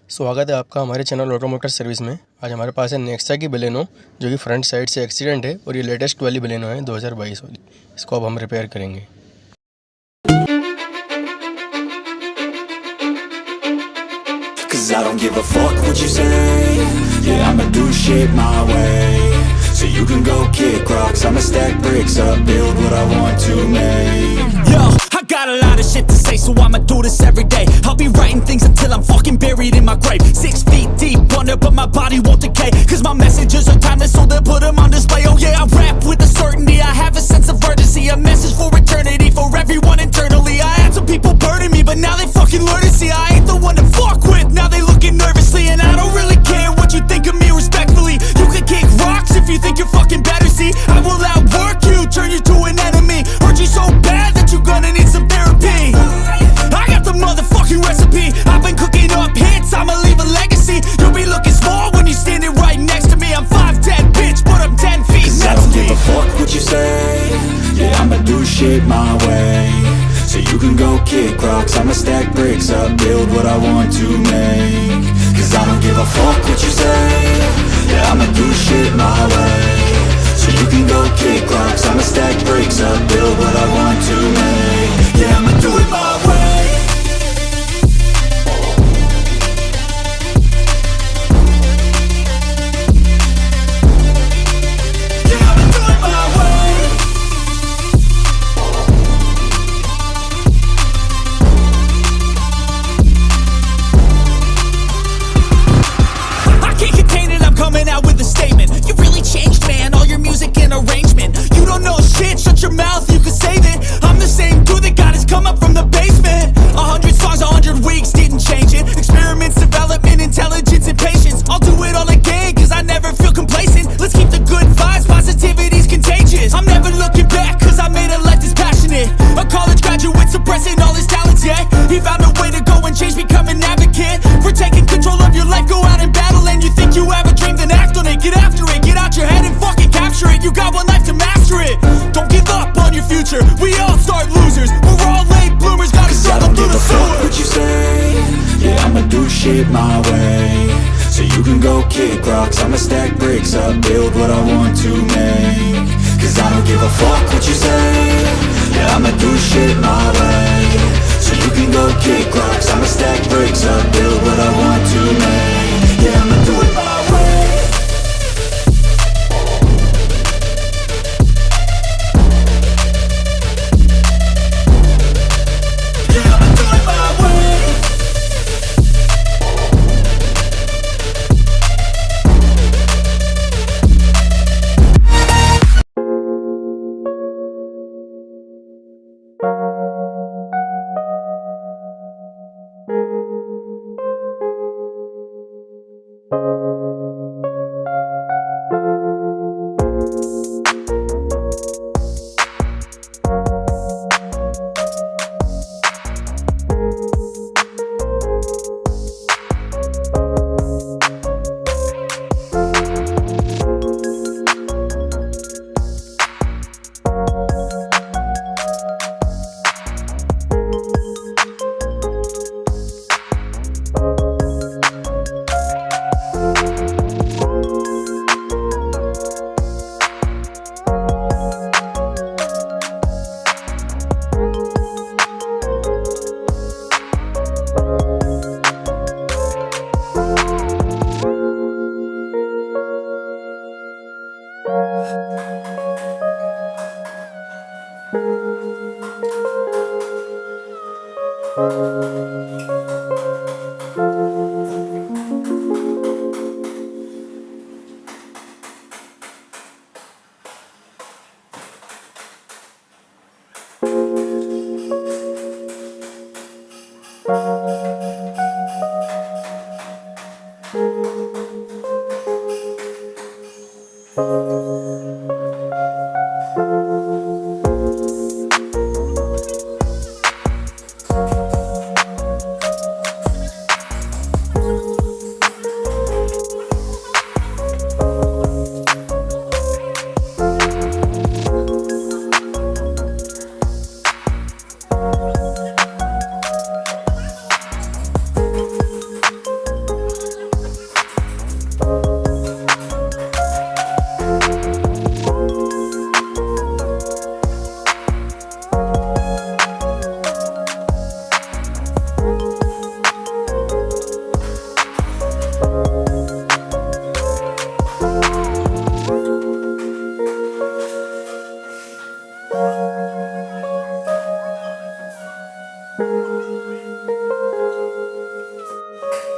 स्वागत है आपका हमारे चैनल ऑटोमोटर सर्विस में। आज हमारे पास है नेक्सा की बलेनो जो कि फ्रंट साइड से एक्सीडेंट है और ये लेटेस्ट वाली बलेनो है 2022 वाली। इसको अब हम रिपेयर करेंगे। Cause I don't give a fuck what you say. Yeah, I'ma do shit my way. So you can go kick rocks, I'ma stack bricks up, build what I want to make. Yo, I got a lot of shit to say, so I'ma do this every day. I'll be writing things until I'm fucking buried in my grave. 6 feet deep under, but my body won't decay. Cause my messages are timeless, so they'll put them on display. Oh yeah, I rap with a certainty, I have a sense of urgency. A message for eternity, for everyone internally. I had some people burning me, but now they fucking learn to see I ain't the one to fuck with. Now they looking nervously, and I don't really care what you think of me respectfully. You can kick rocks if you think you're fucking better, see I will outwork you, turn you to an enemy. Hurt you so bad that you're gonna need some therapy. I got the motherfucking recipe, I've been cooking up hits, I'ma leave a legacy. You'll be looking small when you're standing right next to me. I'm 5'10", bitch, but I'm 10 feet next to me. Cause I don't give a fuck what you say. Yeah, I'ma do shit my way. So you can go kick rocks, I'ma stack bricks up, build what I want to make. Cause I don't give a fuck what you say. Yeah, I'ma do shit my way. So you can go kick rocks, I'ma stack bricks up, build what I want to make. Yeah, I'ma do it my way. Coming out with a statement. You really changed, man, all your music and arrangement. You don't know shit, shut your mouth, you can save it. I'm the same dude that got his come up from the basement. 100 songs, 100 weeks, didn't change it. Experiments, development, intelligence, and patience. I'll do it all again, cause I never feel complacent. Let's keep the good vibes, positivity's contagious. I'm never looking back, cause I made a life that's passionate. A college graduate suppressing all his talents, yeah. He found a way to go and change, become an advocate. For taking control of your life, go out and battle. And you think you have a dream, then act on it. Get after it, get out your head and fucking capture it. You got one life to master it. Don't give up on your future, we all start losers. We're all late bloomers, gotta struggle through the sewer. What you say? Yeah, I'ma do shit my way. So you can go kick rocks, I'ma stack bricks up, build what I want to make. Cause I don't give a fuck what you say. Yeah, I'ma do shit my way. So you can go kick rocks, I'ma stack bricks up, build what I want to make. Yeah, I'ma do it my way. Yeah, I'ma do it my way.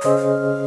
you.